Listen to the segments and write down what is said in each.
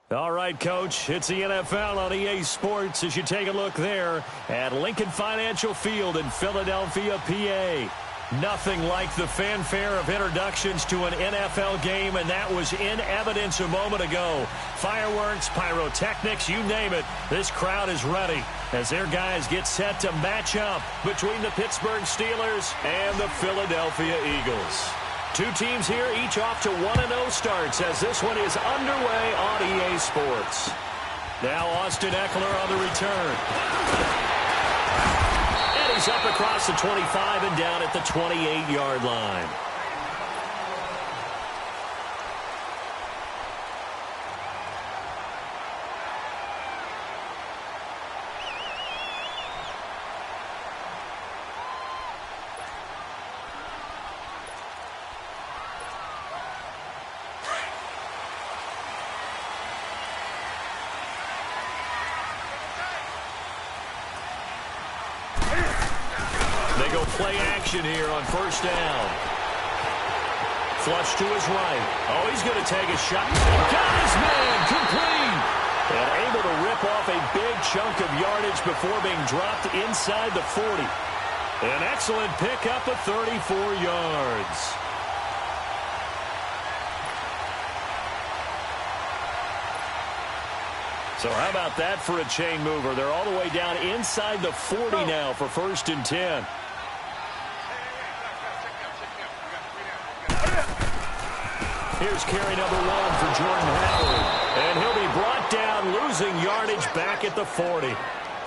All right, Coach, it's the NFL on EA Sports as you take a look there at Lincoln Financial Field in Philadelphia, PA. Nothing like the fanfare of introductions to an NFL game, and that was in evidence a moment ago. Fireworks, pyrotechnics, you name it, this crowd is ready as their guys get set to match up between the Pittsburgh Steelers and the Philadelphia Eagles. Two teams here, each off to 1-0 starts as this one is underway on EA Sports. Now Austin Eckler on the return. And he's up across the 25 and down at the 28-yard line. They go play action here on first down. Flush to his right. Oh, he's going to take a shot. Got his man complete. And able to rip off a big chunk of yardage before being dropped inside the 40. An excellent pickup of 34 yards. So how about that for a chain mover? They're all the way down inside the 40 now for 1st and 10. Here's carry number 1 for Jordan Howard. And he'll be brought down, losing yardage back at the 40.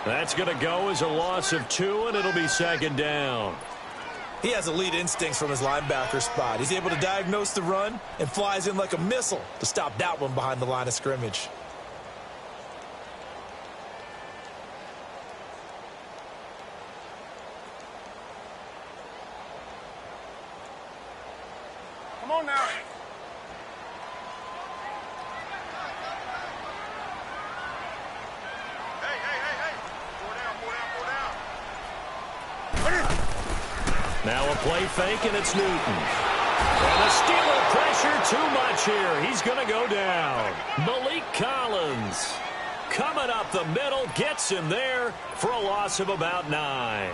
That's going to go as a loss of 2, and it'll be 2nd down. He has elite instincts from his linebacker spot. He's able to diagnose the run and flies in like a missile to stop that one behind the line of scrimmage. Come on now. Now a play fake, and it's Newton. And the Steeler pressure too much here. He's going to go down. Malik Collins coming up the middle, gets him there for a loss of about 9.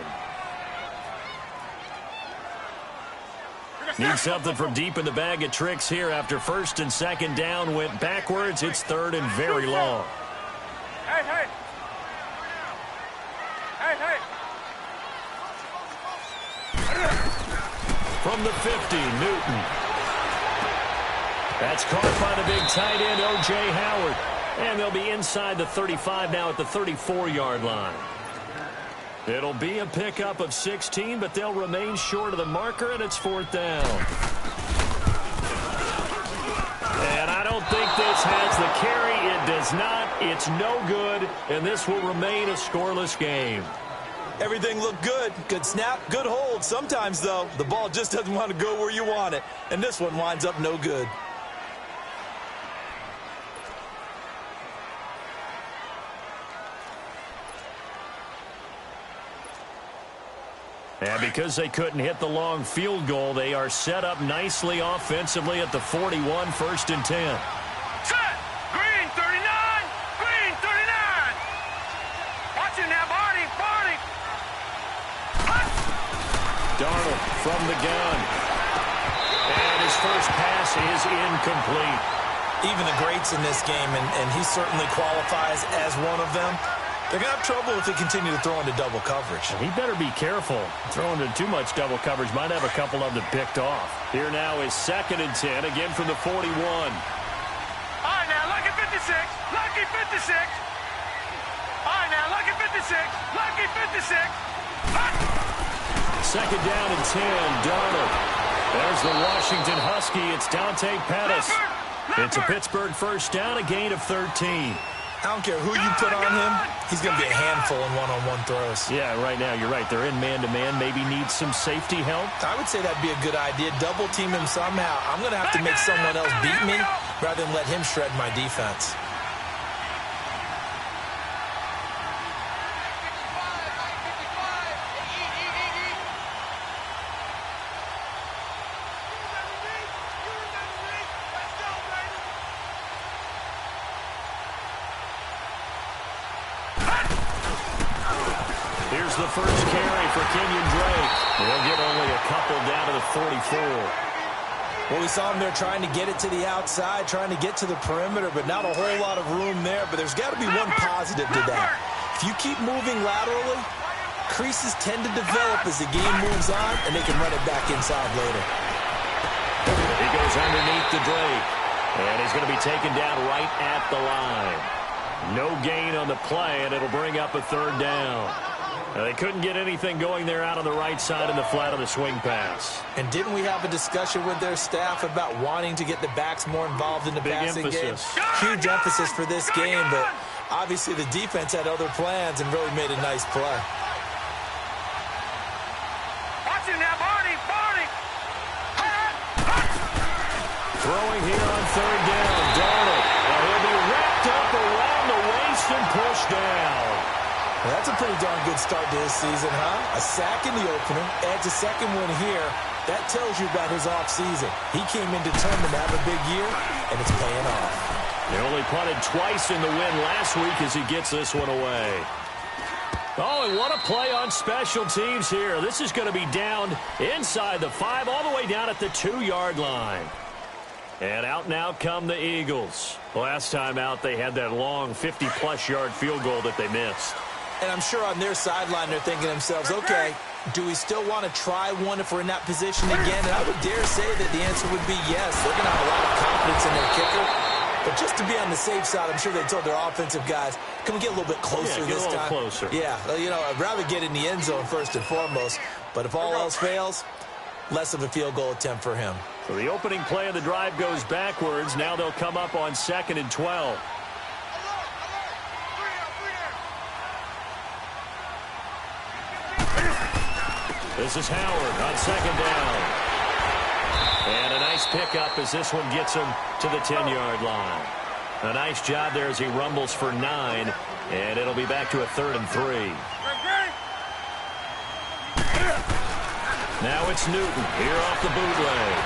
Need something from deep in the bag of tricks here after 1st and 2nd down went backwards. It's 3rd and very long. Hey, hey. Hey, hey. From the 50, Newton. That's caught by the big tight end, O.J. Howard. And they'll be inside the 35 now at the 34-yard line. It'll be a pickup of 16, but they'll remain short of the marker, and it's 4th down. And I don't think this has the carry. It does not. It's no good, and this will remain a scoreless game. Everything looked good. Good snap, good hold. Sometimes, though, the ball just doesn't want to go where you want it, and this one winds up no good. And because they couldn't hit the long field goal, they are set up nicely offensively at the 41, 1st and 10. Set! Green 39! Green 39! Watch it now, Barney! Barney! Darnold from the gun. And his first pass is incomplete. Even the greats in this game, and he certainly qualifies as one of them, they're going to have trouble if they continue to throw into double coverage. He better be careful. Throwing into too much double coverage might have a couple of them picked off. Here now is 2nd and 10, again from the 41. All right, now, lucky 56. Lucky 56. All right, now, lucky 56. Lucky 56. Hut! 2nd down and 10, Darnold. There's the Washington Husky. It's Dante Pettis. It's a Pittsburgh 1st down, a gain of 13. I don't care who you put on him, he's going to be a handful in one-on-one throws. Yeah, right now, you're right. They're in man-to-man. Maybe need some safety help. I would say that'd be a good idea. Double team him somehow. I'm going to have to make someone else beat me rather than let him shred my defense. Here's the first carry for Kenyon Drake. He'll get only a couple down to the 44. Well, we saw him there trying to get it to the outside, trying to get to the perimeter, but not a whole lot of room there. But there's got to be one positive to that. If you keep moving laterally, creases tend to develop as the game moves on, and they can run it back inside later. He goes underneath the Drake, and he's going to be taken down right at the line. No gain on the play, and it'll bring up a third down. They couldn't get anything going there out on the right side in the flat of the swing pass. And didn't we have a discussion with their staff about wanting to get the backs more involved in the passing game? Huge emphasis for this game, but obviously the defense had other plans and really made a nice play. Watch him now, Barney! Throwing here on third down, Darnold. And he'll be wrapped up around the waist and pushed down. Well, that's a pretty darn good start to his season, huh? A sack in the opener, adds a second one here. That tells you about his offseason. He came in determined to have a big year, and it's paying off. They only punted twice in the win last week as he gets this one away. Oh, and what a play on special teams here. This is going to be down inside the 5, all the way down at the 2-yard line. And out now come the Eagles. Last time out, they had that long 50-plus yard field goal that they missed. And I'm sure on their sideline, they're thinking to themselves, okay, do we still want to try one if we're in that position again? And I would dare say that the answer would be yes. They're going to have a lot of confidence in their kicker. But just to be on the safe side, I'm sure they told their offensive guys, can we get a little bit closer this time? Get a little closer. Yeah, you know, I'd rather get in the end zone first and foremost. But if all else fails, less of a field goal attempt for him. So the opening play of the drive goes backwards. Now they'll come up on 2nd and 12. This is Howard on 2nd down. And a nice pickup as this one gets him to the 10-yard line. A nice job there as he rumbles for 9. And it'll be back to a 3rd and 3. Now it's Newton here off the bootleg.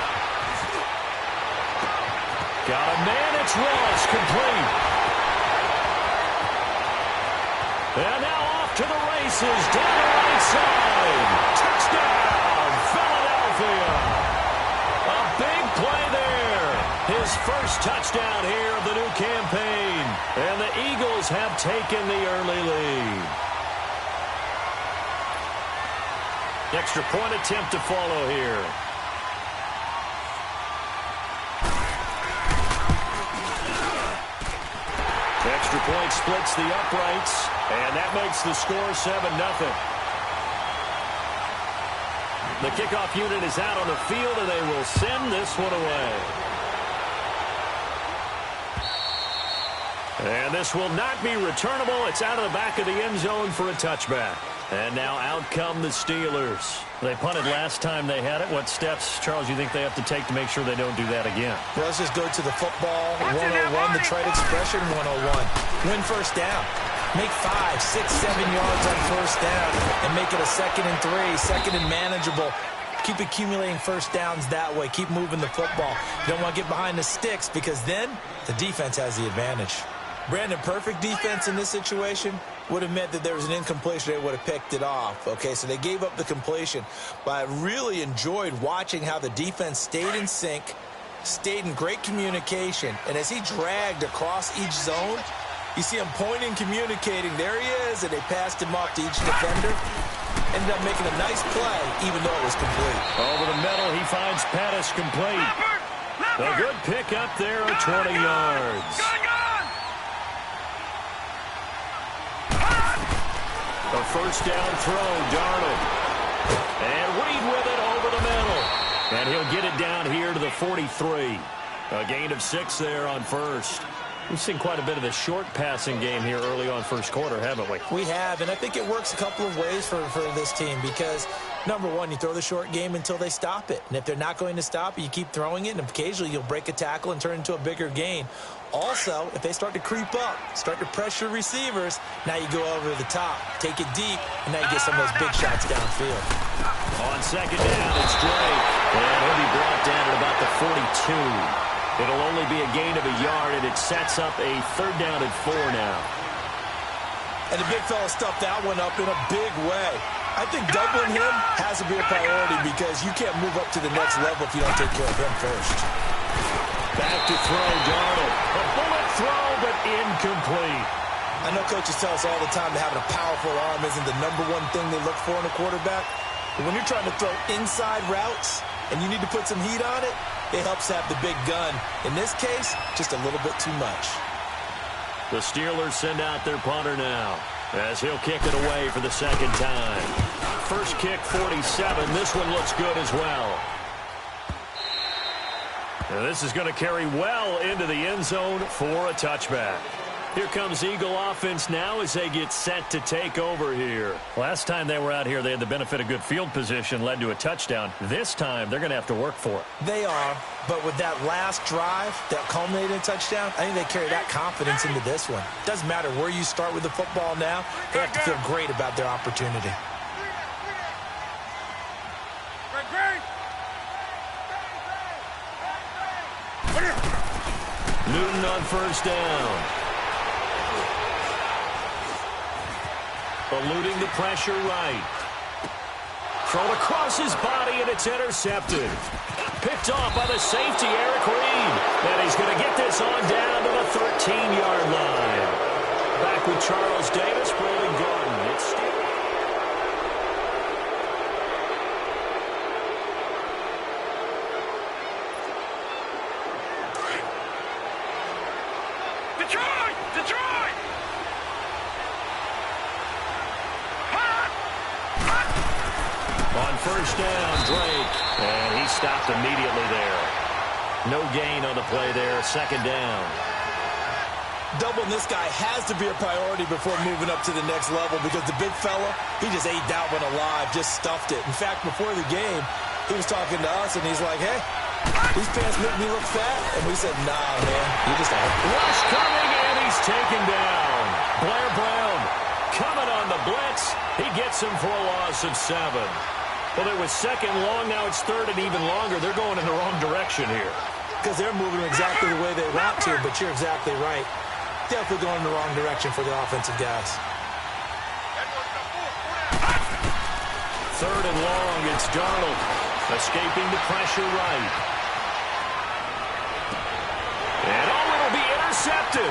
Got a man, it's Ross, complete. And now off to the races, down the right side. Touchdown, Philadelphia. A big play there. His first touchdown here of the new campaign. And the Eagles have taken the early lead. Extra point attempt to follow here. Extra point splits the uprights, and that makes the score 7-0. The kickoff unit is out on the field, and they will send this one away. And this will not be returnable. It's out of the back of the end zone for a touchback. And now out come the Steelers. They punted last time they had it. What steps, Charles, you think they have to take to make sure they don't do that again? Well, let's just go to the football 101, the trade expression 101. Win first down. Make 5, 6, 7 yards on first down and make it a 2nd and 3, 2nd and manageable. Keep accumulating first downs that way. Keep moving the football. You don't want to get behind the sticks because then the defense has the advantage. Brandon, perfect defense in this situation would have meant that there was an incompletion. They would have picked it off. Okay, so they gave up the completion. But I really enjoyed watching how the defense stayed in sync, stayed in great communication. And as he dragged across each zone, you see him pointing, communicating. There he is, and they passed him off to each defender. Ended up making a nice play, even though it was complete. Over the middle, he finds Pettis complete. A good pick up there at 20 yards. A first down throw, Darnold. And Reed with it over the middle. And he'll get it down here to the 43. A gain of 6 there on first. We've seen quite a bit of the short passing game here early on first quarter, haven't we? We have, and I think it works a couple of ways for this team because, number one, you throw the short game until they stop it. And if they're not going to stop it, you keep throwing it, and occasionally you'll break a tackle and turn it into a bigger gain. Also, if they start to creep up, start to pressure receivers, now you go over the top, take it deep, and now you get some of those big shots downfield. On second down, it's Drake. And he'll be brought down at about the 42. It'll only be a gain of a yard, and it sets up a 3rd down and 4 now. And the big fella stuffed that one up in a big way. I think doubling him has to be a priority because you can't move up to the next level if you don't take care of him first. Back to throw, Darnold. A bullet throw, but incomplete. I know coaches tell us all the time that having a powerful arm isn't the #1 thing they look for in a quarterback. But when you're trying to throw inside routes and you need to put some heat on it, it helps have the big gun. In this case, just a little bit too much. The Steelers send out their punter now as he'll kick it away for the second time. First kick, 47. This one looks good as well. Now this is going to carry well into the end zone for a touchback. Here comes Eagle offense now as they get set to take over here. Last time they were out here, they had the benefit of good field position, led to a touchdown. This time, they're going to have to work for it. They are, but with that last drive that culminated in a touchdown, I think they carry that confidence into this one. Doesn't matter where you start with the football now, they have to feel great about their opportunity. Newton on first down. Eluding the pressure right. Thrown across his body, and it's intercepted. Picked off by the safety, Eric Reed. And he's going to get this on down to the 13-yard line. Back with Charles Davis, Brandon Gordon. It's Detroit! Detroit! on first down, Drake. And he stopped immediately there. No gain on the play there. Second down. Doubling this guy has to be a priority before moving up to the next level because the big fella, he just ate that one alive, just stuffed it. In fact, before the game, he was talking to us, and he's like, hey, these pants make me look fat. And we said, nah, man, you just are. Rush coming, and he's taken down. Blair Brown coming on the blitz. He gets him for a loss of 7. Well, it was second long. Now it's third and even longer. They're going in the wrong direction here. Because they're moving exactly the way they want to, but you're exactly right. Definitely going in the wrong direction for the offensive guys. Third and long. It's Darnold escaping the pressure right. And it'll be intercepted.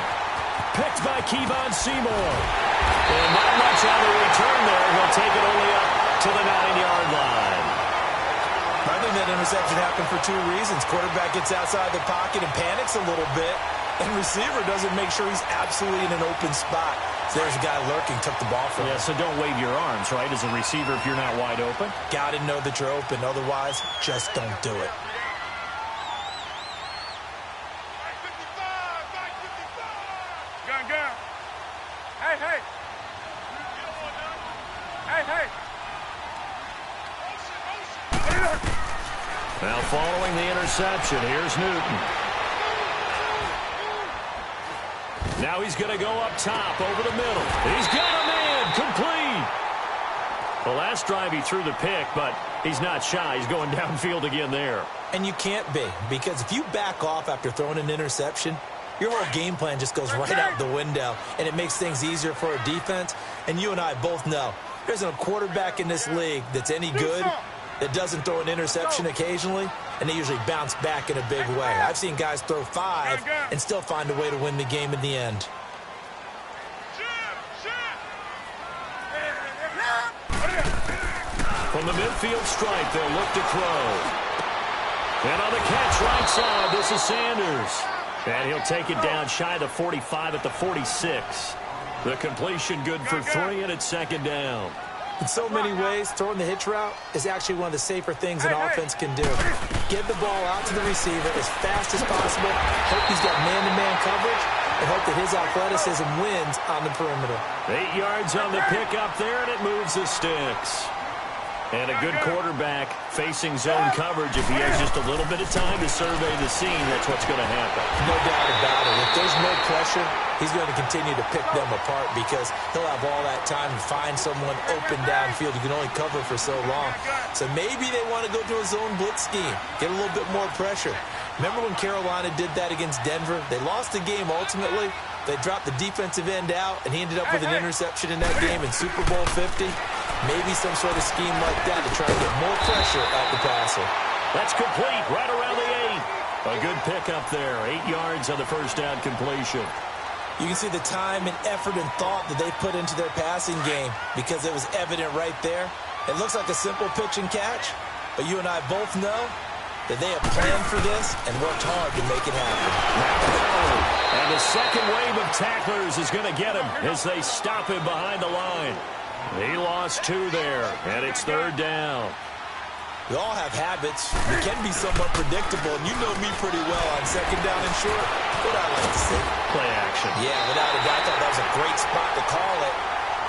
Picked by Kevon Seymour. And not much on the return there. He'll take it only up to the 9-yard line. I think that interception happened for 2 reasons. Quarterback gets outside the pocket and panics a little bit, and receiver doesn't make sure he's absolutely in an open spot. So there's a guy lurking, took the ball from him. Yeah, so don't wave your arms, right, as a receiver if you're not wide open. Got to know that you're open. Otherwise, just don't do it. Gun. Hey. Hey. Now following the interception, here's Newton. Now he's going to go up top over the middle. He's got a man, complete. The last drive he threw the pick, but he's not shy. He's going downfield again there. And you can't be, because if you back off after throwing an interception, your whole game plan just goes right out the window, and it makes things easier for a defense. And you and I both know there isn't a quarterback in this league that's any good that doesn't throw an interception occasionally, and they usually bounce back in a big way. I've seen guys throw 5 and still find a way to win the game in the end. From the midfield stripe, they'll look to throw. And on the catch right side, this is Sanders. And he'll take it down shy of the 45 at the 46. The completion good for 3, and it's second down. In so many ways, throwing the hitch route is actually one of the safer things an offense can do. Get the ball out to the receiver as fast as possible, hope he's got man-to-man coverage, and hope that his athleticism wins on the perimeter. 8 yards on the pickup there, and it moves the sticks. And a good quarterback facing zone coverage. If he has just a little bit of time to survey the scene, that's what's going to happen. No doubt about it. If there's no pressure, he's going to continue to pick them apart because he'll have all that time to find someone open downfield. You can only cover for so long. So maybe they want to go to a zone blitz scheme, get a little bit more pressure. Remember when Carolina did that against Denver? They lost the game ultimately, they dropped the defensive end out, and he ended up with an interception in that game in Super Bowl 50. Maybe some sort of scheme like that to try to get more pressure at the passer. That's complete right around the 8. A good pickup there. 8 yards on the first down completion. You can see the time and effort and thought that they put into their passing game because it was evident right there. It looks like a simple pitch and catch, but you and I both know that they have planned for this and worked hard to make it happen. And the second wave of tacklers is going to get him as they stop him behind the line. He lost 2 there, and it's 3rd down. We all have habits. We can be somewhat predictable, and you know me pretty well on 2nd down and short. What I like to see. Play action. Yeah, without a doubt, I thought that was a great spot to call it.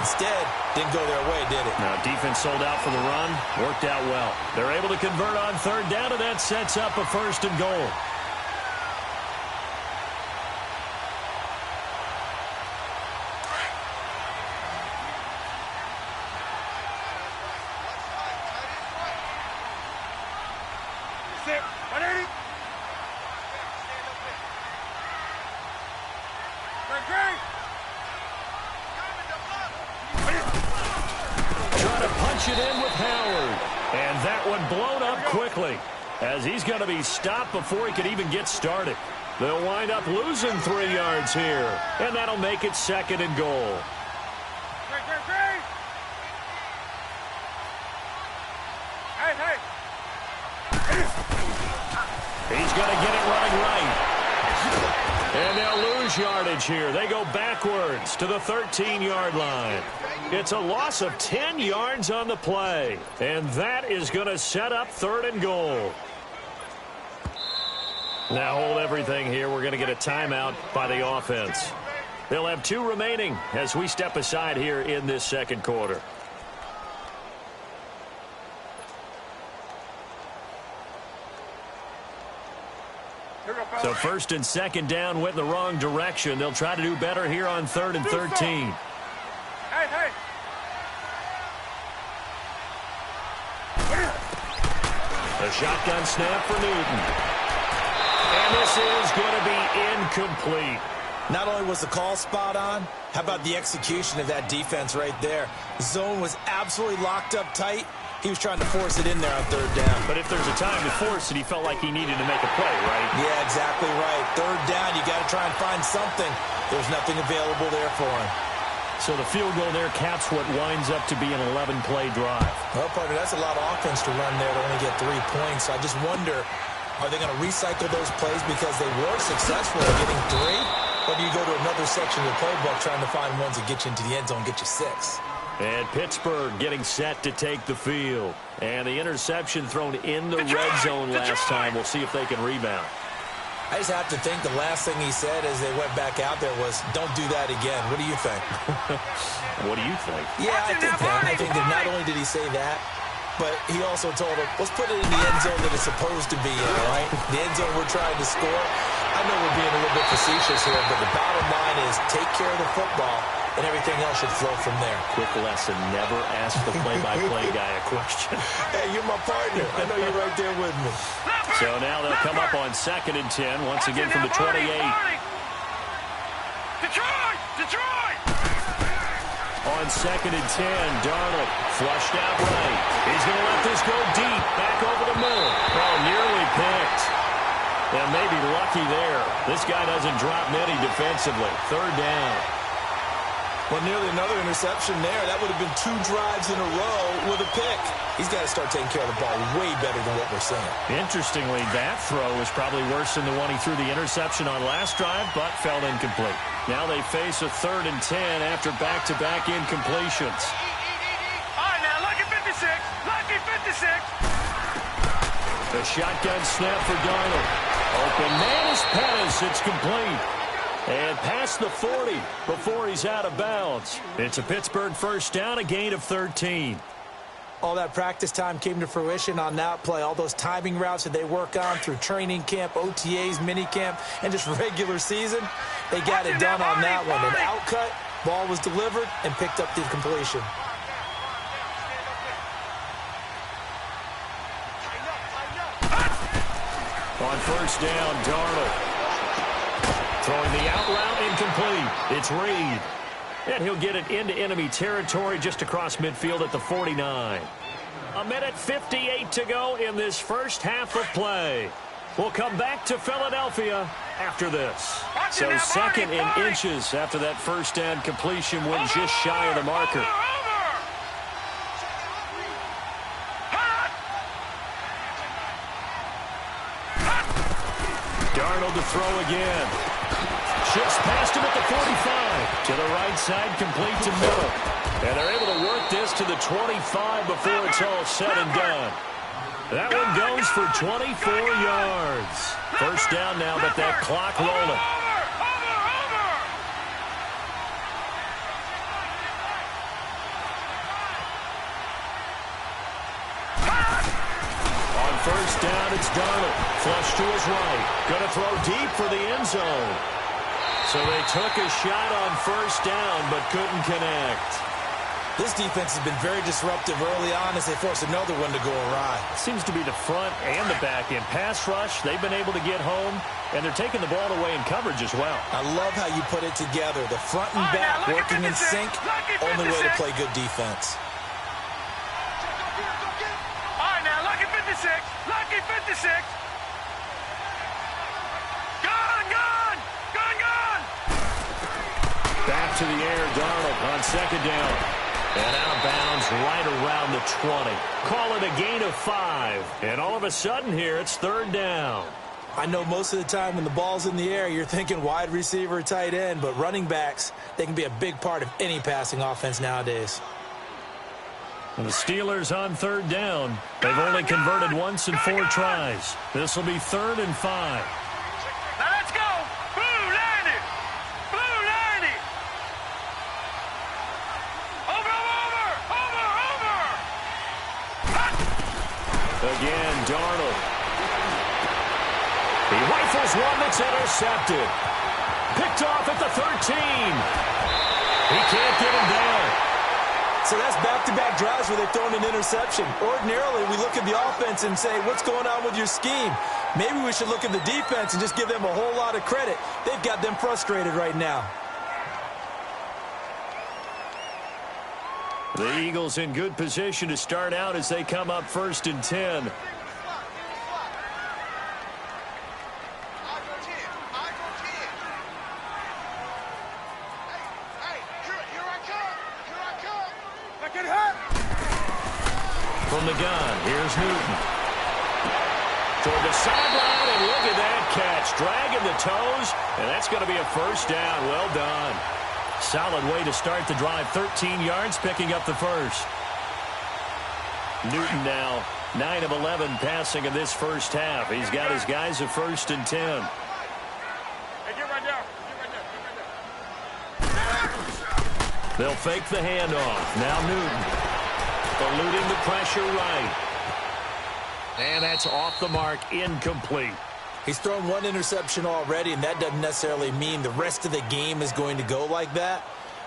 Instead, didn't go their way, did it? Now, defense sold out for the run. Worked out well. They're able to convert on 3rd down, and that sets up a 1st and goal. It in with Howard, and that one blown up quickly as he's going to be stopped before he could even get started. They'll wind up losing 3 yards here, and that'll make it 2nd and goal. He's going to get it running right. And they'll lose yardage here. They go backwards to the 13-yard line. It's a loss of 10 yards on the play. And that is going to set up 3rd and goal. Now hold everything here. We're going to get a timeout by the offense. They'll have 2 remaining as we step aside here in this 2nd quarter. So 1st and 2nd down went in the wrong direction. They'll try to do better here on 3rd and 13. A shotgun snap for Newton. And this is going to be incomplete. Not only was the call spot on, how about the execution of that defense right there? The zone was absolutely locked up tight. He was trying to force it in there on 3rd down. But if there's a time to force it, he felt like he needed to make a play, right? Yeah, exactly right. 3rd down, you got to try and find something. There's nothing available there for him. So the field goal there caps what winds up to be an 11-play drive. Well, partner, that's a lot of offense to run there to only get 3 points. So I just wonder, are they going to recycle those plays because they were successful in getting 3? Or do you go to another section of the playbook trying to find ones that get you into the end zone, get you 6? And Pittsburgh getting set to take the field. And the interception thrown in the red zone last time. We'll see if they can rebound. I just have to think the last thing he said as they went back out there was, don't do that again. What do you think? What do you think? Yeah, I think that. I think that not only did he say that, but he also told him, let's put it in the end zone that it's supposed to be in, right? The end zone we're trying to score. I know we're being a little bit facetious here, but the bottom line is take care of the football, and everything else should flow from there. Quick lesson, never ask the play-by-play guy a question. Hey, you're my partner. I know you're right there with me. So now they'll come up on 2nd and 10, once again from the 28. Detroit! On 2nd and 10, Darnold flushed out right. He's going to let this go deep, back over the middle. Oh, nearly picked. And maybe lucky there. This guy doesn't drop many defensively. 3rd down. Well, nearly another interception there. That would have been 2 drives in a row with a pick. He's got to start taking care of the ball way better than what we're seeing. Interestingly, that throw is probably worse than the one he threw the interception on last drive, but fell incomplete. Now they face a 3rd and 10 after back-to-back incompletions. All right, now, lucky 56. Lucky 56. The shotgun snap for Darnold. Open man is Pettis. It's complete. And past the 40 before he's out of bounds. It's a Pittsburgh 1st down, a gain of 13. All that practice time came to fruition on that play. All those timing routes that they work on through training camp, OTAs, minicamp, and just regular season, they got it done on that one. An outcut, ball was delivered, and picked up the completion. On 1st down, Darnold. Throwing the out route incomplete. It's Reed. And he'll get it into enemy territory just across midfield at the 49. 1:58 to go in this first half of play. We'll come back to Philadelphia after this. So second in inches after that first down completion went just shy of the marker. Darnold to throw again. Shifts past him at the 45. To the right side, complete to middle. And they're able to work this to the 25 before it's all said and done. That one goes for 24 yards. First down now, but that clock rolling. On first down, it's Darnold. Flush to his right. Going to throw deep for the end zone. So they took a shot on first down, but couldn't connect. This defense has been very disruptive early on as they force another one to go awry. Seems to be the front and the back end. Pass rush, they've been able to get home, and they're taking the ball away in coverage as well. I love how you put it together. The front and back working in sync, only way to play good defense. All right, now, lucky 56. Lucky 56. Back to the air, Darnold on second down. And out of bounds right around the 20. Call it a gain of 5. And all of a sudden here, it's third down. I know most of the time when the ball's in the air, you're thinking wide receiver, tight end, but running backs, they can be a big part of any passing offense nowadays. And the Steelers on third down. They've only converted once in 4 tries. This will be 3rd and 5. Now let's go. Blue 90. Blue 90. Over. Again, Darnold. He rifles one that's intercepted. Picked off at the 13. He can't get him down. So that's back-to-back drives where they've thrown an interception. Ordinarily, we look at the offense and say, what's going on with your scheme? Maybe we should look at the defense and just give them a whole lot of credit. They've got them frustrated right now. The Eagles in good position to start out as they come up 1st and 10. From the gun, here's Newton. Toward the sideline, and look at that catch. Dragging the toes, and that's going to be a first down. Well done. Solid way to start the drive. 13 yards, picking up the first. Newton now 9 of 11 passing in this first half. He's got his guys at 1st and 10. Hey, get right down. They'll fake the handoff. Now Newton. Eluding the pressure right. And that's off the mark, incomplete. He's thrown one interception already, and that doesn't necessarily mean the rest of the game is going to go like that.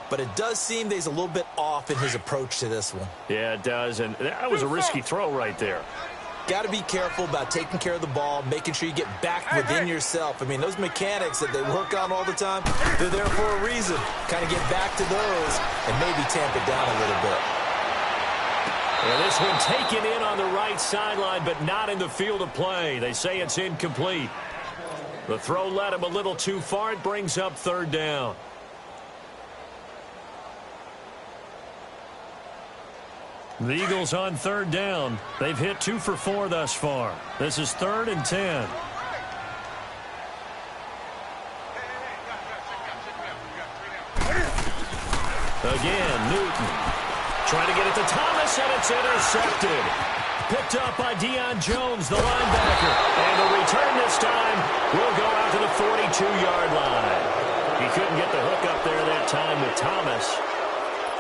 But it does seem that he's a little bit off in his approach to this one. Yeah, it does, and that was a risky throw right there. Got to be careful about taking care of the ball, making sure you get back within yourself. I mean, those mechanics that they work on all the time, they're there for a reason. Kind of get back to those and maybe tamp it down a little bit. Well, this one taken in on the right sideline, but not in the field of play. They say it's incomplete. The throw led him a little too far. It brings up 3rd down. The Eagles on 3rd down. They've hit 2 for 4 thus far. This is 3rd and 10. Again, Newton. Trying to get it to Thomas, and it's intercepted. Picked up by Deion Jones, the linebacker. And the return this time will go out to the 42-yard line. He couldn't get the hook up there that time with Thomas.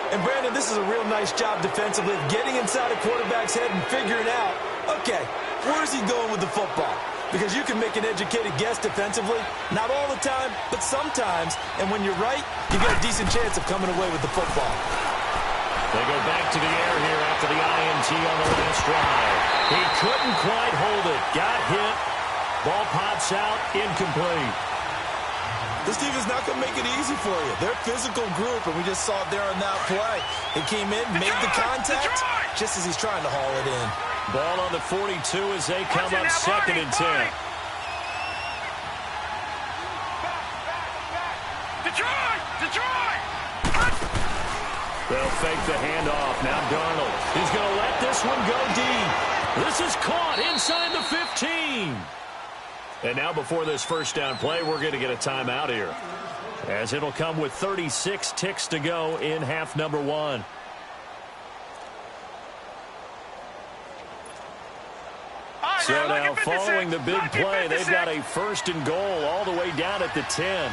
And, Brandon, this is a real nice job defensively of getting inside a quarterback's head and figuring out, okay, where's he going with the football? Because you can make an educated guess defensively. Not all the time, but sometimes. And when you're right, you get a decent chance of coming away with the football. They go back to the air here after the INT on the last drive. He couldn't quite hold it. Got hit. Ball pops out. Incomplete. This defense is not going to make it easy for you. They're a physical group, and we just saw it there on that play. He came in, made the contact, just as he's trying to haul it in. Ball on the 42 as they come up 2nd and 10. Detroit! They'll fake the handoff. Now Darnold is going to let this one go deep. This is caught inside the 15. And now before this first down play, we're going to get a timeout here, as it'll come with 36 ticks to go in half number 1. So now following the big play, they've got a 1st and goal all the way down at the 10.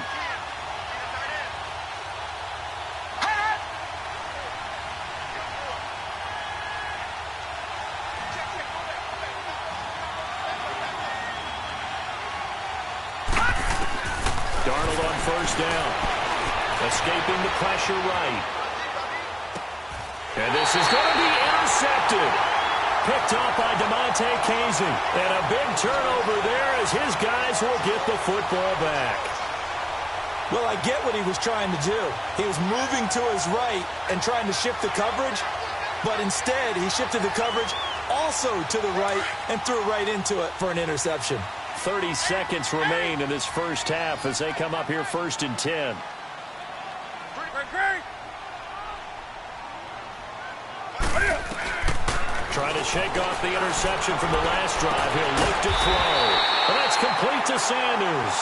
Darnold on 1st down. Escaping the pressure right. And this is going to be intercepted. Picked off by DeMonte Casey. And a big turnover there as his guys will get the football back. Well, I get what he was trying to do. He was moving to his right and trying to shift the coverage, but instead he shifted the coverage also to the right and threw right into it for an interception. 30 seconds remain in this first half as they come up here 1st and 10. Trying to shake off the interception from the last drive. He'll look to throw. And that's complete to Sanders.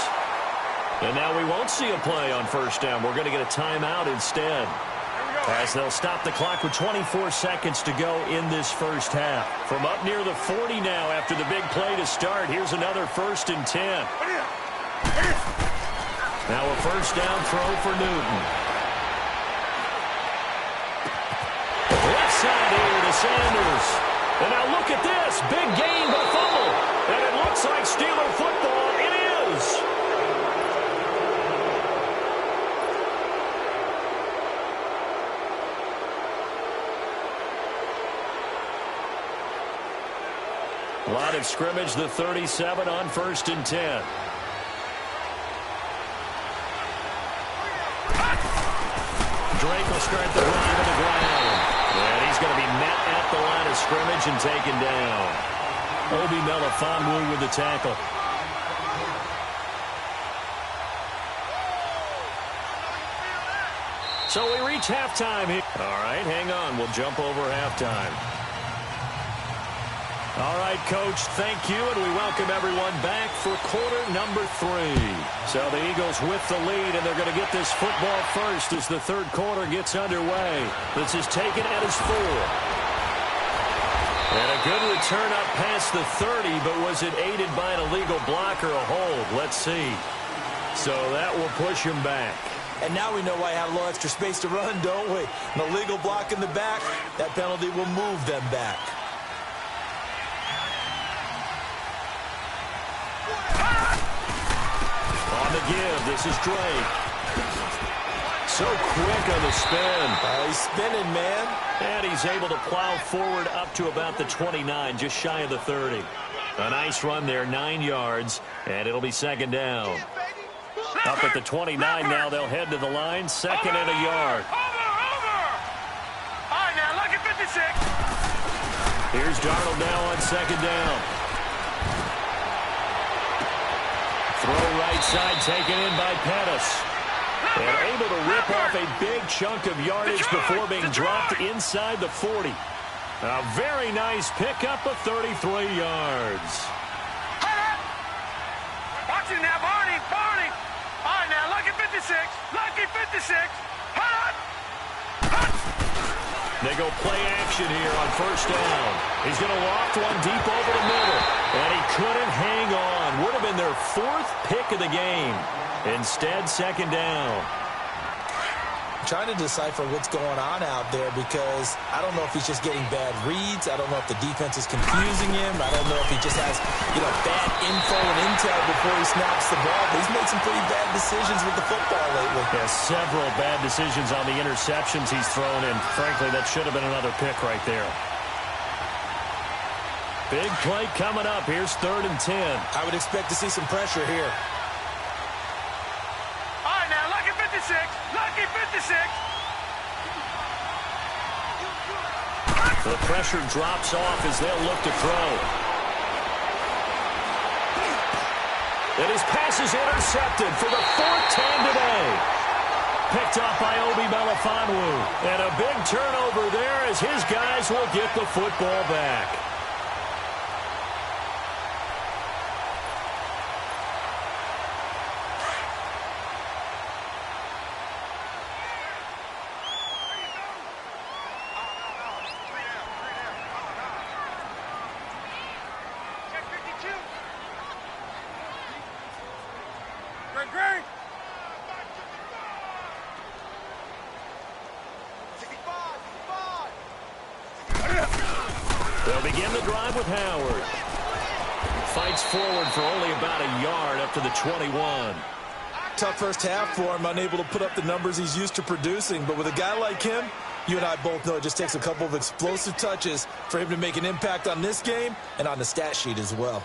And now we won't see a play on 1st down. We're going to get a timeout instead, as they'll stop the clock with 24 seconds to go in this first half. From up near the 40 now after the big play to start, here's another 1st and 10. Now a 1st down throw for Newton. Left side here to Sanders. And now look at this. Big gain but fumble. And it looks like Steeler football. It is. Line of scrimmage, the 37 on 1st and 10. Drake will start the drive on the ground. And he's going to be met at the line of scrimmage and taken down. Obi Melifonwu with the tackle. So we reach halftime here. All right, hang on. We'll jump over halftime. All right, Coach, thank you, and we welcome everyone back for quarter number 3. So the Eagles with the lead, and they're going to get this football first as the third quarter gets underway. This is taken at his 4. And a good return up past the 30, but was it aided by an illegal block or a hold? Let's see. So that will push him back. And now we know why I have a little extra space to run, don't we? An illegal block in the back, that penalty will move them back. On the give, this is Drake. So quick on the spin. He's spinning, man. And he's able to plow forward up to about the 29, just shy of the 30. A nice run there, 9 yards, and it'll be 2nd down. Up at the 29 now, they'll head to the line, 2nd and a yard. Over! All right, now, look at 56. Here's Darnold now on 2nd down. Throw right side, taken in by Pettis. And able to rip off a big chunk of yardage before being dropped inside the 40. A very nice pickup of 33 yards. Watch it now, Barney. All right, now, look at 56. Lucky 56. They go play action here on 1st down. He's going to loft one deep over the middle. And he couldn't hang on. Would have been their 4th pick of the game. Instead, 2nd down. Trying to decipher what's going on out there because I don't know if he's just getting bad reads. I don't know if the defense is confusing him. I don't know if he just has, bad info and intel before he snaps the ball. But he's made some pretty bad decisions with the football lately. Yeah, several bad decisions on the interceptions he's thrown in. Frankly, that should have been another pick right there. Big play coming up. Here's 3rd and 10. I would expect to see some pressure here. The pressure drops off as they'll look to throw. And his pass is intercepted for the fourth time today. Picked up by Obi Melifonwu. And a big turnover there as his guys will get the football back. They'll begin the drive with Howard. Fights forward for only about a yard up to the 21. Tough first half for him, unable to put up the numbers he's used to producing. But with a guy like him, you and I both know it just takes a couple of explosive touches for him to make an impact on this game and on the stat sheet as well.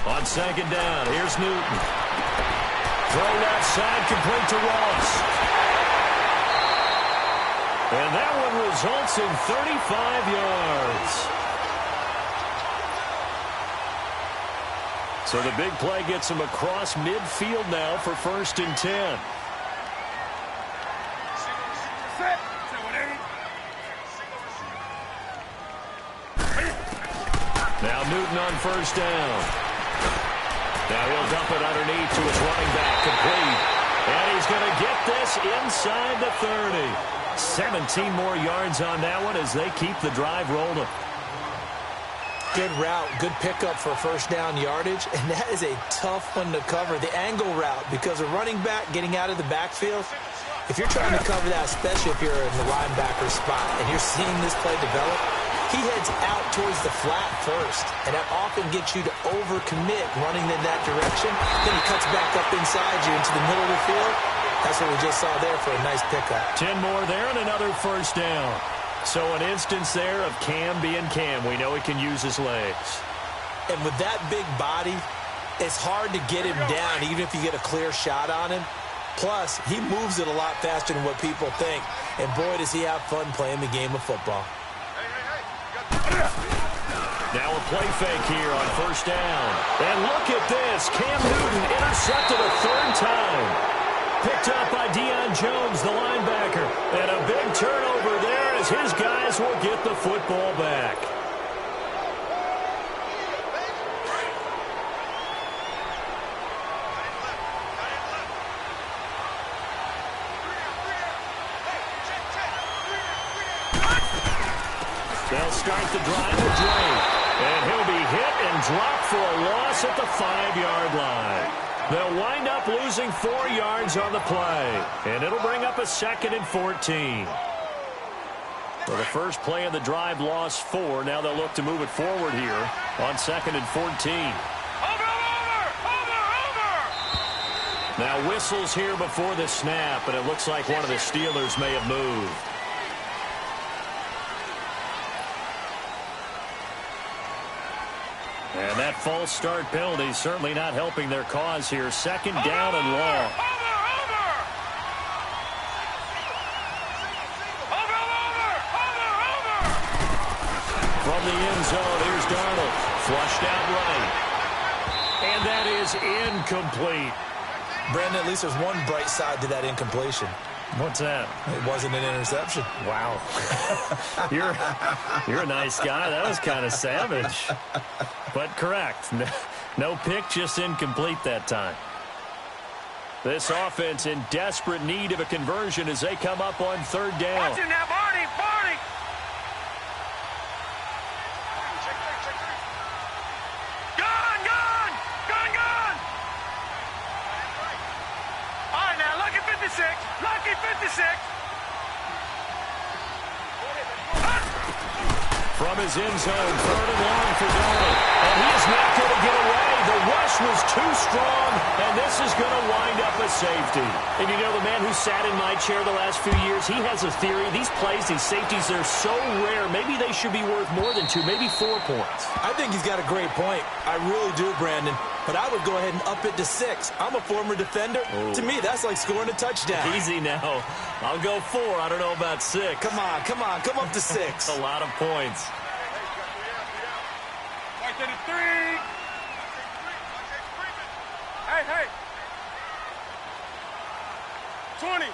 On second down, here's Newton. Throw left side, complete to Ross. And that one results in 35 yards. So the big play gets him across midfield now for 1st and 10. Now Newton on 1st down. Now he'll dump it underneath to his running back, complete. And he's going to get this inside the 30. 17 more yards on that one as they keep the drive rolling. Good route, good pickup for 1st down yardage, and that is a tough one to cover. The angle route, because a running back getting out of the backfield, if you're trying to cover that, especially if you're in the linebacker spot and you're seeing this play develop, he heads out towards the flat first, and that often gets you to overcommit running in that direction. Then he cuts back up inside you into the middle of the field. That's what we just saw there for a nice pickup. 10 more there and another 1st down. So an instance there of Cam being Cam. We know he can use his legs. And with that big body, it's hard to get him down even if you get a clear shot on him. Plus, he moves it a lot faster than what people think. And boy, does he have fun playing the game of football. Now a play fake here on 1st down. And look at this. Cam Newton intercepted a 3rd time. Picked up by Deion Jones, the linebacker. And a big turnover there as his guys will get the football back. They'll start the drive with Drake. And he'll be hit and dropped for a loss at the 5-yard line. They'll wind up losing 4 yards on the play. And it'll bring up a 2nd and 14. So the first play of the drive lost 4. Now they'll look to move it forward here on 2nd and 14. Now whistles here before the snap, and it looks like one of the Steelers may have moved. And that false start penalty certainly not helping their cause here. 2nd down and long. From the end zone, here's Darnold. Flushed out right. And that is incomplete. Brandon, at least there's one bright side to that incompletion. What's that? It wasn't an interception. Wow. You're a nice guy. That was kind of savage. But correct. No pick, just incomplete that time. This offense in desperate need of a conversion as they come up on 3rd down. Watch it now, Barney! Barney! Gone! Gone! Gone! Gone! All right, now, lucky 56. Lucky 56. From his end zone, 3rd and long for Darnold. And He is not going to get away. The rush was too strong, and this is going to wind up a safety. And you know, the man who sat in my chair the last few years, he has a theory. These plays, these safeties, they're so rare. Maybe they should be worth more than 2, maybe 4 points. I think he's got a great point. I really do, Brandon. But I would go ahead and up it to 6. I'm a former defender. Oh. To me, that's like scoring a touchdown. Easy now. I'll go 4. I don't know about 6. Come on. Come up to 6. A lot of points. Right to the 3. Hey. 20.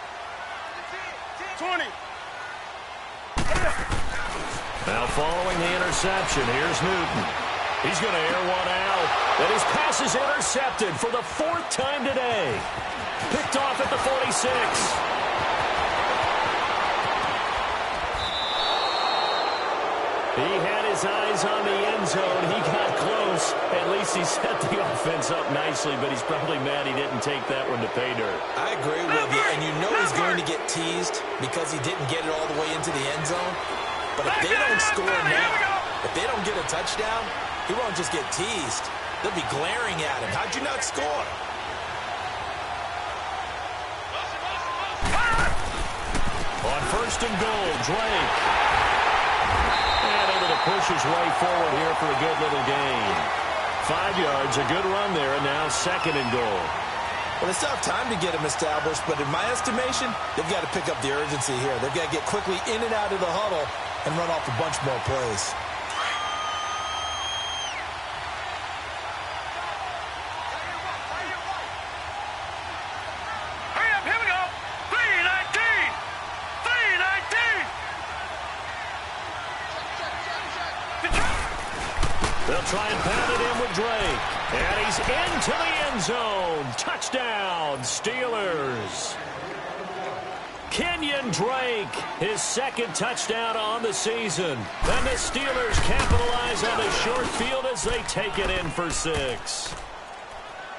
Now following the interception, here's Newton. He's going to air one out. And his pass is intercepted for the 4th time today. Picked off at the 46. He had his eyes on the end zone. He got close. At least he set the offense up nicely, but he's probably mad he didn't take that one to pay dirt. I agree with you, and you know he's going to get teased because he didn't get it all the way into the end zone. But if they don't score now, if they don't get a touchdown, he won't just get teased. They'll be glaring at him. How'd you not score? On 1st and goal, Drake. And able to push his way forward here for a good little gain. 5 yards, a good run there, and now 2nd and goal. Well, it's tough time to get him established, but in my estimation, they've got to pick up the urgency here. They've got to get quickly in and out of the huddle and run off a bunch more plays. They'll try and pound it in with Drake. And he's into the end zone. Touchdown, Steelers. Kenyon Drake, his 2nd touchdown on the season. And the Steelers capitalize on the short field as they take it in for 6.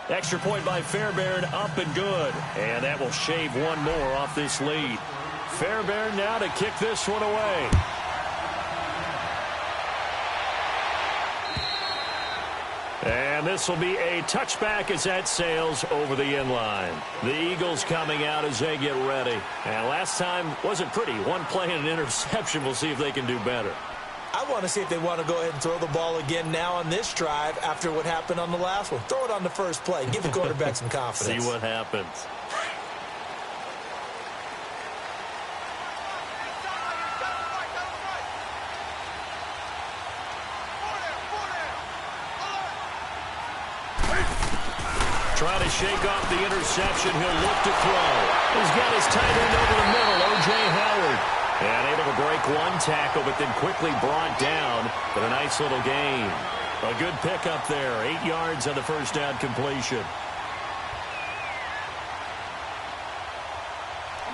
Extra point by Fairbairn, up and good. And that will shave one more off this lead. Fairbairn now to kick this one away. And this will be a touchback as that sails over the inline. The Eagles coming out as they get ready. And last time wasn't pretty. One play and an interception. We'll see if they can do better. I want to see if they want to go ahead and throw the ball again now on this drive after what happened on the last one. Throw it on the first play. Give the quarterback some confidence. See what happens. Trying to shake off the interception. He'll look to throw. He's got his tight end over the middle, O.J. Howard. And able to break one tackle, but then quickly brought down. But a nice little gain. A good pickup there. 8 yards on the first down completion.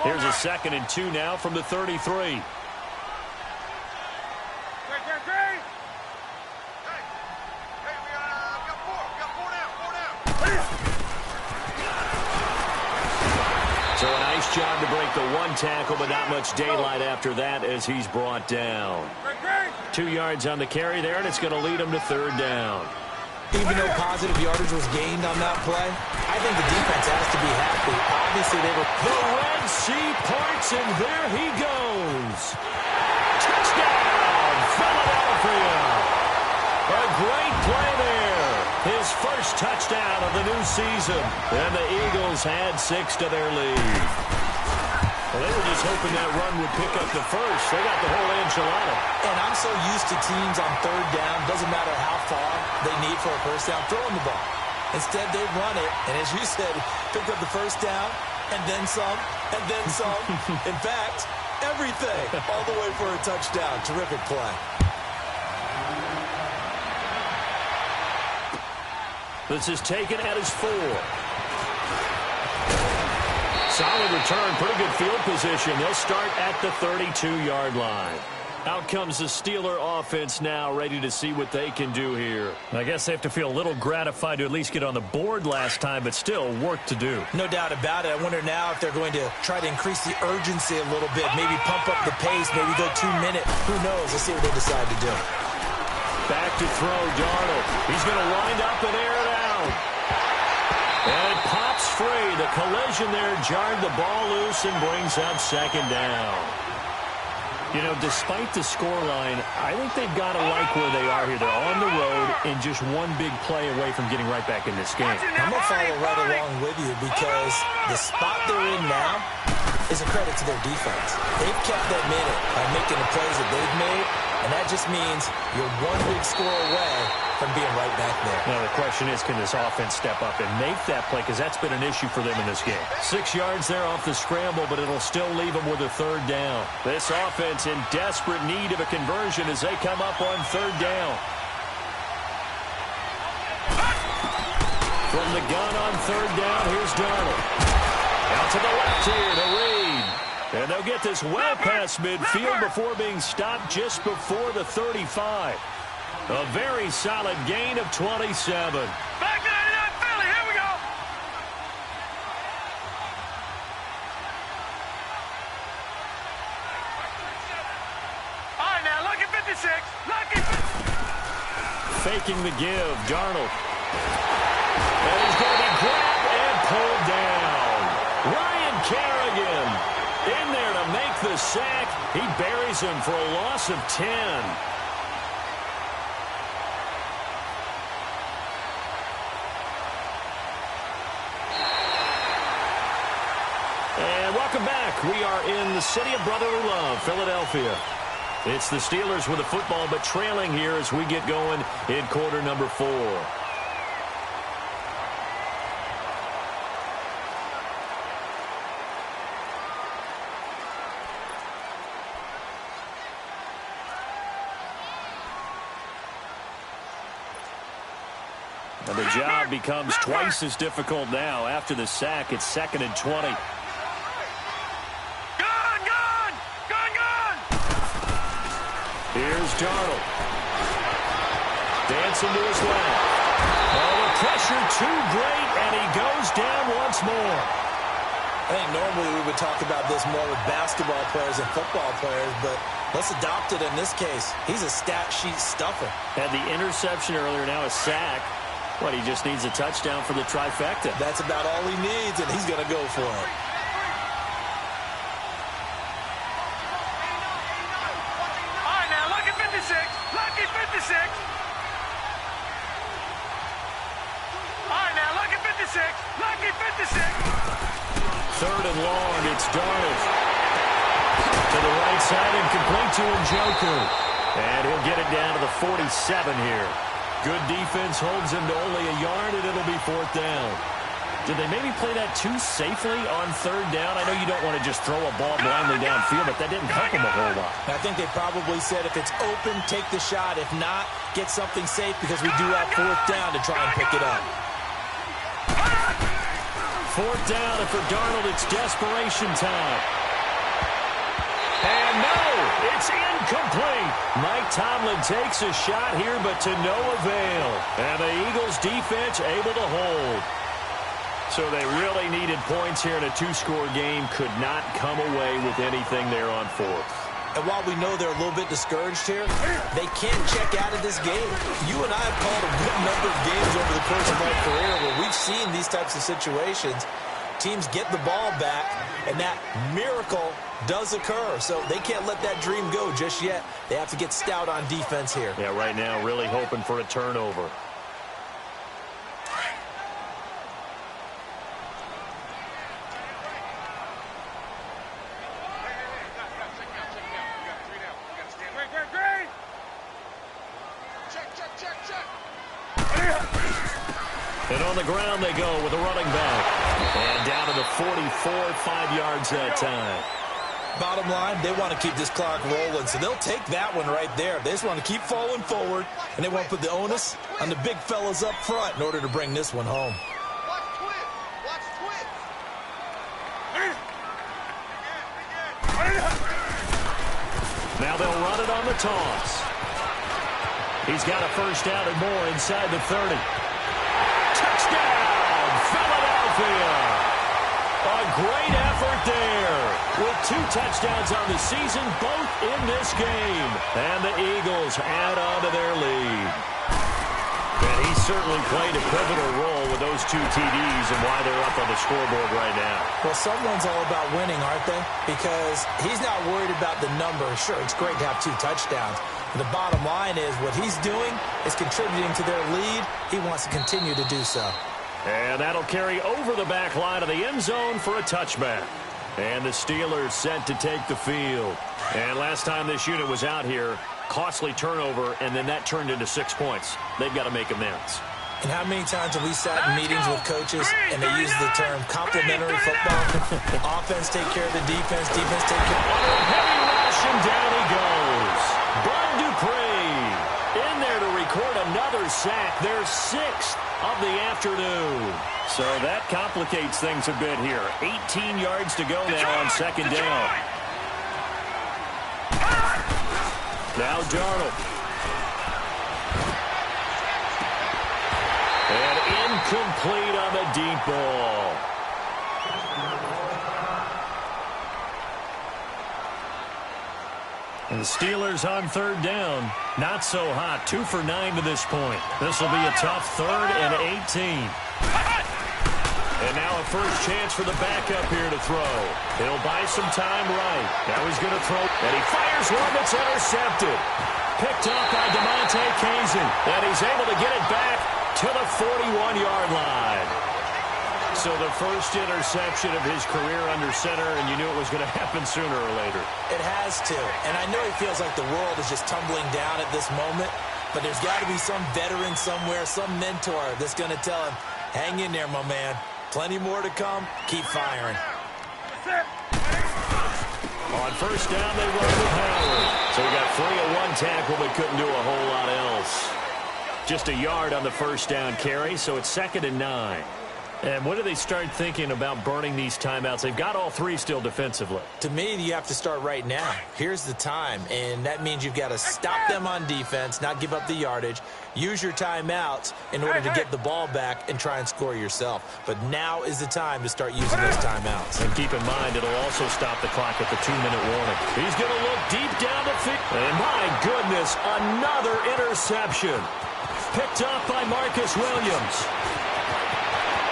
Here's a 2nd and 2 now from the 33. So a nice job to break the one tackle, but not much daylight after that as he's brought down. 2 yards on the carry there, and it's going to lead him to 3rd down. Even though positive yardage was gained on that play, I think the defense has to be happy. Obviously, they were... The Red Sea parts, and there he goes. Touchdown, Philadelphia. A great play there. His first touchdown of the new season. And the Eagles had 6 to their lead. Well, they were just hoping that run would pick up the first. They got the whole enchilada. And I'm so used to teams on 3rd down, doesn't matter how far they need for a first down, throwing the ball. Instead, they run it, and as you said, pick up the first down, and then some, and then some. In fact, everything, all the way for a touchdown. Terrific play. This is taken at his 4. Solid return, pretty good field position. They'll start at the 32-yard line. Out comes the Steeler offense now, ready to see what they can do here. I guess they have to feel a little gratified to at least get on the board last time, but still work to do. No doubt about it. I wonder now if they're going to try to increase the urgency a little bit, maybe pump up the pace, maybe go 2 minutes. Who knows? Let's see what they decide to do. Back to throw, Darnold. He's going to wind up and air it out. And it pops free. The collision there jarred the ball loose and brings up second down. You know, despite the scoreline, I think they've got to like where they are here. They're on the road and just one big play away from getting right back in this game. I'm going to follow right along with you because the spot they're in now is a credit to their defense. They've kept them in it by making the plays that they've made, and that just means you're one big score away from being right back there. Now, the question is, can this offense step up and make that play? Because that's been an issue for them in this game. 6 yards there off the scramble, but it'll still leave them with a third down. This offense in desperate need of a conversion as they come up on third down. From the gun on third down, here's Darnold. Out to the left here to Reed. And they'll get this well past midfield before being stopped just before the 35. A very solid gain of 27. Back to 99 Philly. Here we go. All right, now, lucky 56. Lucky 56. Faking the give, Darnold. And he's going to be grabbed and pulled down. Ryan Kerrigan in there to make the sack. He buries him for a loss of 10. And welcome back. We are in the city of brotherly love, Philadelphia. It's the Steelers with the football, but trailing here as we get going in quarter number 4. And the job becomes twice as difficult now. After the sack, it's 2nd and 20. Here's Darnold. Dancing to his left. Oh, the pressure too great, and he goes down once more. I think normally we would talk about this more with basketball players and football players, but let's adopt it in this case. He's a stat sheet stuffer. Had the interception earlier, now a sack. What, he just needs a touchdown for the trifecta. That's about all he needs, and he's going to go for it. All right, now, lucky 56. Lucky 56. All right, now, lucky 56. Lucky 56. 3rd and long, it's Darnold. To the right side and complete to Njoku. And he'll get it down to the 47 here. Good defense holds him to only a yard, and it'll be 4th down. Did they maybe play that too safely on 3rd down? I know you don't want to just throw a ball blindly downfield, but that didn't help him a whole lot. I think they probably said if it's open, take the shot. If not, get something safe because we do have 4th down to try and pick it up. 4th down, and for Darnold, it's desperation time. And no, it's incomplete. Mike Tomlin takes a shot here, but to no avail. And the Eagles' defense able to hold. So they really needed points here in a 2-score game. Could not come away with anything there on 4th. And while we know they're a little bit discouraged here, they can't check out of this game. You and I have called a good number of games over the course of our career where we've seen these types of situations. Teams get the ball back, and that miracle does occur. So they can't let that dream go just yet. They have to get stout on defense here. Yeah, right now really hoping for a turnover. And on the ground they go with a running back. And down to the 44, 5 yards that time. Bottom line, they want to keep this clock rolling, so they'll take that one right there. They just want to keep falling forward, and they want to put the onus on the big fellas up front in order to bring this one home. Watch twist. Watch twist. Now they'll run it on the toss. He's got a first down and more inside the 30. Touchdown, Philadelphia. A great effort there. with 2 touchdowns on the season, both in this game. And the Eagles add on to their lead. And he certainly played a pivotal role with those 2 TDs and why they're up on the scoreboard right now. Well, someone's all about winning, aren't they? Because he's not worried about the number. Sure, it's great to have 2 touchdowns. But the bottom line is what he's doing is contributing to their lead. He wants to continue to do so. And that'll carry over the back line of the end zone for a touchback. And the Steelers set to take the field. And last time this unit was out here, costly turnover, and then that turned into 6 points. They've got to make amends. And how many times have we sat in meetings with coaches and they use the term complementary football? Offense take care of the defense, defense take care of the heavy rush, and down he goes. Bud Dupree in there to record another sack, their 6th of the afternoon. So that complicates things a bit here. 18 yards to go now on 2nd down. Now Darnold. And incomplete on the deep ball. And the Steelers on 3rd down. Not so hot. 2 for 9 to this point. This will be a tough 3rd and 18. And now a first chance for the backup here to throw. He'll buy some time right. Now he's going to throw. And he fires one that's intercepted. Picked up by DeMonte Kazin. And he's able to get it back to the 41-yard line. So the first interception of his career under center, and you knew it was going to happen sooner or later. It has to. And I know he feels like the world is just tumbling down at this moment, but there's got to be some veteran somewhere, some mentor that's going to tell him, hang in there, my man. Plenty more to come. Keep firing. On first down, they run with Howard. So we got 3 of 1 tackle, but couldn't do a whole lot else. Just a yard on the first down carry, so it's 2nd and 9. And when do they start thinking about burning these timeouts? They've got all 3 still defensively. To me, you have to start right now. Here's the time, and that means you've got to stop them on defense, not give up the yardage, use your timeouts in order to get the ball back and try and score yourself. But now is the time to start using those timeouts. And keep in mind, it'll also stop the clock at the 2-minute warning. He's going to look deep down the field. And my goodness, another interception. Picked up by Marcus Williams.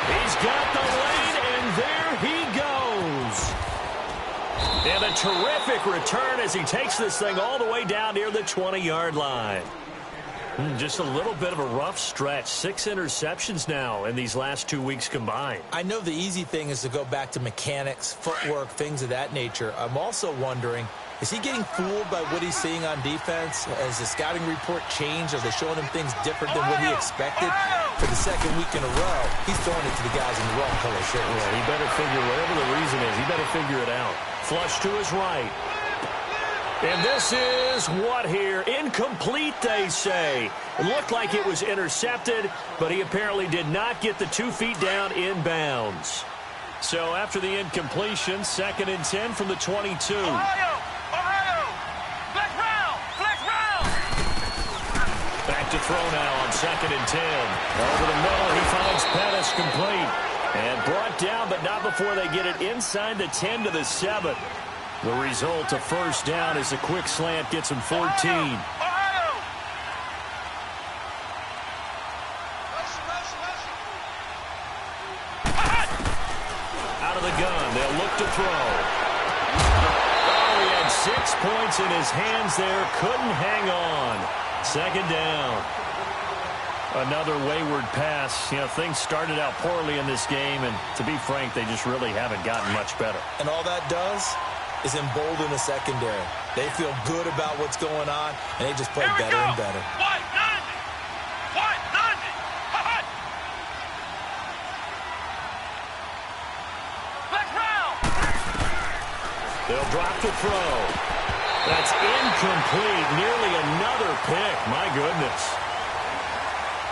He's got the lane, and there he goes. And a terrific return as he takes this thing all the way down near the 20-yard line. Just a little bit of a rough stretch. 6 interceptions now in these last 2 weeks combined. I know the easy thing is to go back to mechanics, footwork, things of that nature. I'm also wondering, is he getting fooled by what he's seeing on defense? Has the scouting report changed? Are they showing him things different than what he expected? For the 2nd week in a row, he's throwing it to the guys in the wrong color shirts. Yeah, he better figure, whatever the reason is, he better figure it out. Flush to his right. And this is what here? Incomplete, they say. It looked like it was intercepted, but he apparently did not get the 2 feet down in bounds. So after the incompletion, 2nd and 10 from the 22. Back to throw now on 2nd and 10. Over the middle, he finds Pettis complete. And brought down, but not before they get it inside the 10 to the 7. The result, a first down, as a quick slant gets him 14. Out of the gun, they'll look to throw. Oh, he had 6 points in his hands there, couldn't hang on. 2nd down. Another wayward pass. You know, things started out poorly in this game, and to be frank, they just really haven't gotten much better. And all that does is embolden the secondary. They feel good about what's going on, and they just play better and better. They'll drop to throw. That's incomplete. Nearly another pick. My goodness.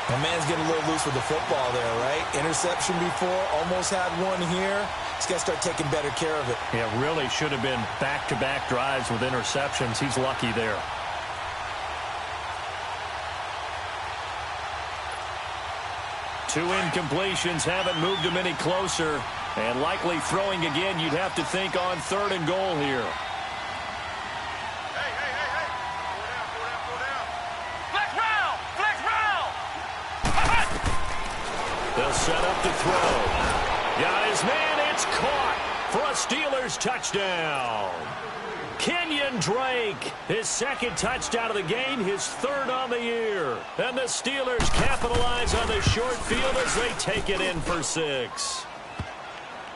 My man's getting a little loose with the football there, right? Interception before, almost had one here. He's got to start taking better care of it. Yeah, really should have been back-to-back drives with interceptions. He's lucky there. Two incompletions haven't moved him any closer. And likely throwing again, you'd have to think on 3rd and goal here. Hey. Go down. Flex round. They'll set up to throw. Got his man. It's caught for a Steelers touchdown. Kenyon Drake, his 2nd touchdown of the game, his 3rd on the year. And the Steelers capitalize on the short field as they take it in for 6.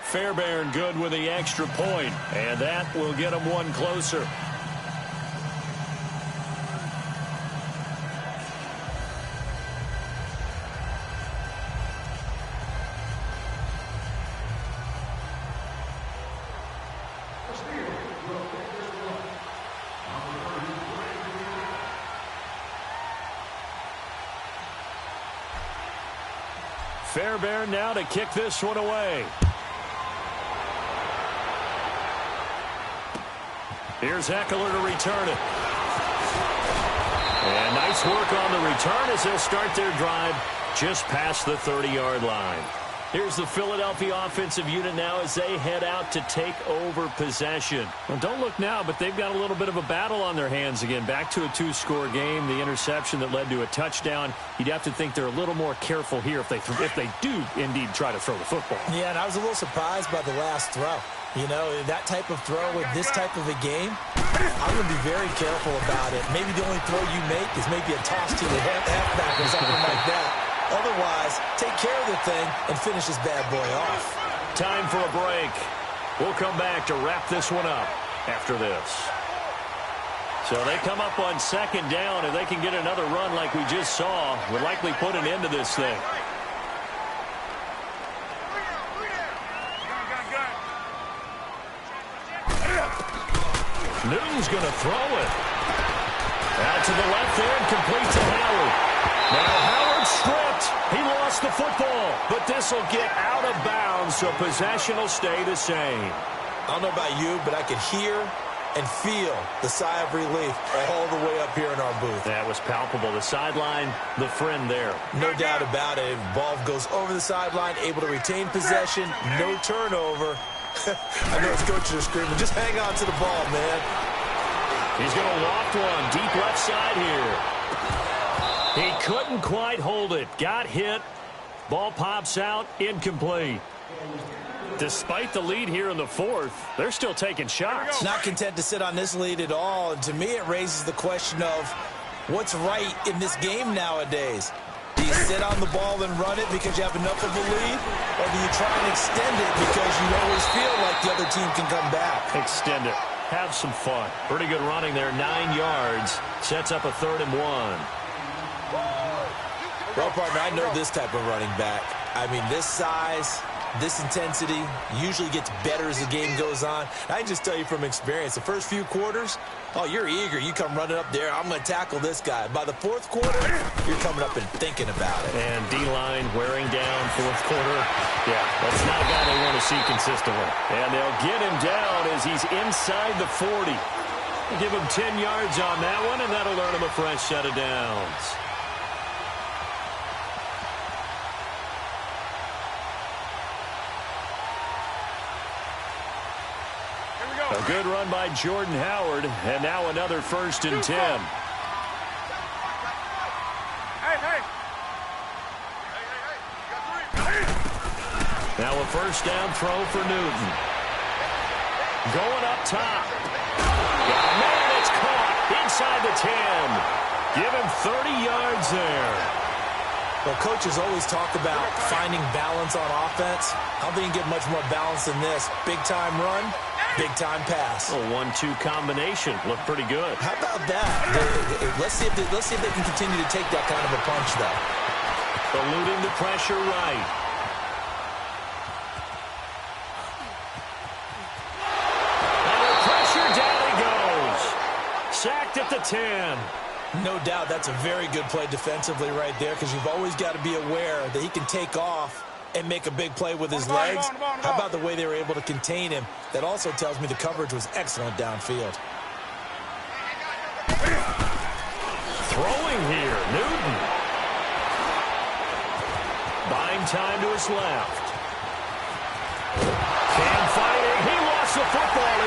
Fairbairn good with the extra point, and that will get them one closer. Fairbairn now to kick this one away. Here's Eckler to return it. And nice work on the return as they'll start their drive just past the 30-yard line. Here's the Philadelphia offensive unit now as they head out to take over possession. Well, don't look now, but they've got a little bit of a battle on their hands again. Back to a 2-score game. The interception that led to a touchdown. You'd have to think they're a little more careful here if they do indeed try to throw the football. Yeah, and I was a little surprised by the last throw. You know, that type of throw with this type of a game, I'm going to be very careful about it. Maybe the only throw you make is maybe a toss to the halfback or something like that. Otherwise, take care of the thing and finish this bad boy off. Time for a break. We'll come back to wrap this one up after this. So they come up on 2nd down, and they can get another run like we just saw. Would likely put an end to this thing. Newton's going to throw it. Out to the left there and complete to Howard. Now Howard stripped. He lost the football, but this will get out of bounds, so possession will stay the same. I don't know about you, but I could hear and feel the sigh of relief all the way up here in our booth. That was palpable. The sideline, the friend there. No doubt about it. Ball goes over the sideline, able to retain possession, no turnover. I know his coaches are screaming, just hang on to the ball, man. He's going to loft one deep left side here. He couldn't quite hold it. Got hit. Ball pops out. Incomplete. Despite the lead here in the 4th, they're still taking shots. Not content to sit on this lead at all. And to me, it raises the question of what's right in this game nowadays. Do you sit on the ball and run it because you have enough of a lead? Or do you try and extend it because you always feel like the other team can come back? Extend it. Have some fun. Pretty good running there. 9 yards. Sets up a 3rd and 1. Well, partner, I know this type of running back. I mean, this size, this intensity usually gets better as the game goes on. I can just tell you from experience, the first few quarters, oh, you're eager. You come running up there, I'm going to tackle this guy. By the 4th quarter, you're coming up and thinking about it. And D-line wearing down 4th quarter. Yeah, that's not a guy they want to see consistently. And they'll get him down as he's inside the 40. Give him 10 yards on that one, and that'll earn him a fresh set of downs. A good run by Jordan Howard, and now another 1st and 10. Hey. Now a 1st down throw for Newton. Going up top. Man, it's caught inside the 10. Give him 30 yards there. Well, coaches always talk about finding balance on offense. I don't think you can get much more balance than this. Big-time run, big-time pass. A 1-2 combination. Looked pretty good. How about that? Let's see if they can continue to take that kind of a punch, though. Eluding the pressure right. Under pressure, down he goes. Sacked at the 10. No doubt that's a very good play defensively right there because you've always got to be aware that he can take off and make a big play with his legs. How about the way they were able to contain him? That also tells me the coverage was excellent downfield. Throwing here, Newton. Buying time to his left.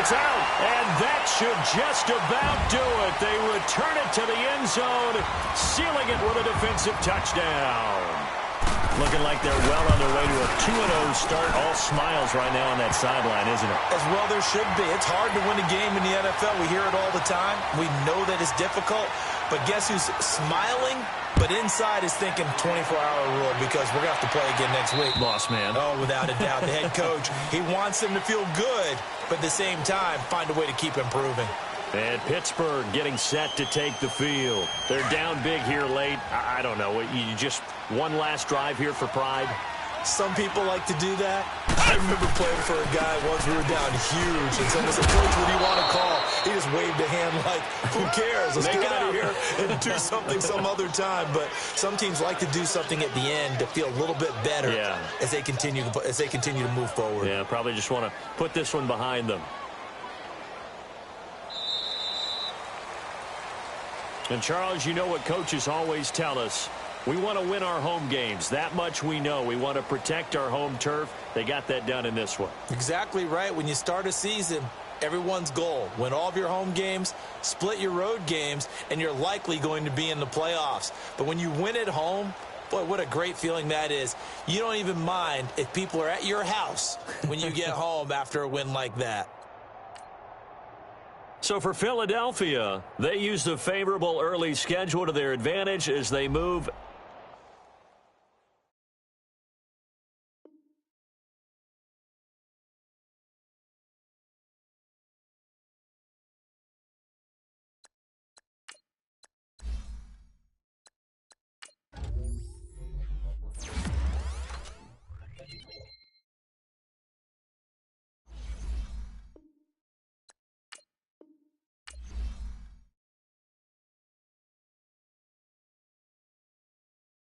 It's out, and that should just about do it. They return it to the end zone, sealing it with a defensive touchdown. Looking like they're well on their way to a 2-0 start. All smiles right now on that sideline, isn't it? As well there should be. It's hard to win a game in the NFL. We hear it all the time. We know that it's difficult. But guess who's smiling? But inside is thinking 24-hour rule because we're going to have to play again next week. Lost man. Oh, without a doubt. The head coach, he wants them to feel good, but at the same time, find a way to keep improving. And Pittsburgh getting set to take the field. They're down big here late. I don't know. You just one last drive here for pride? Some people like to do that. I remember playing for a guy once. We were down huge, and someone said, "Coach, what do you want to call?" He just waved a hand like, "Who cares? Let's get out of here and do something some other time." But some teams like to do something at the end to feel a little bit better as they continue to move forward. Yeah, probably just want to put this one behind them. And, Charles, you know what coaches always tell us. We want to win our home games. That much we know. We want to protect our home turf. They got that done in this one. Exactly right. When you start a season, everyone's goal, win all of your home games, split your road games, and you're likely going to be in the playoffs. But when you win at home, boy, what a great feeling that is. You don't even mind if people are at your house when you get home after a win like that. So for Philadelphia, they use the favorable early schedule to their advantage as they move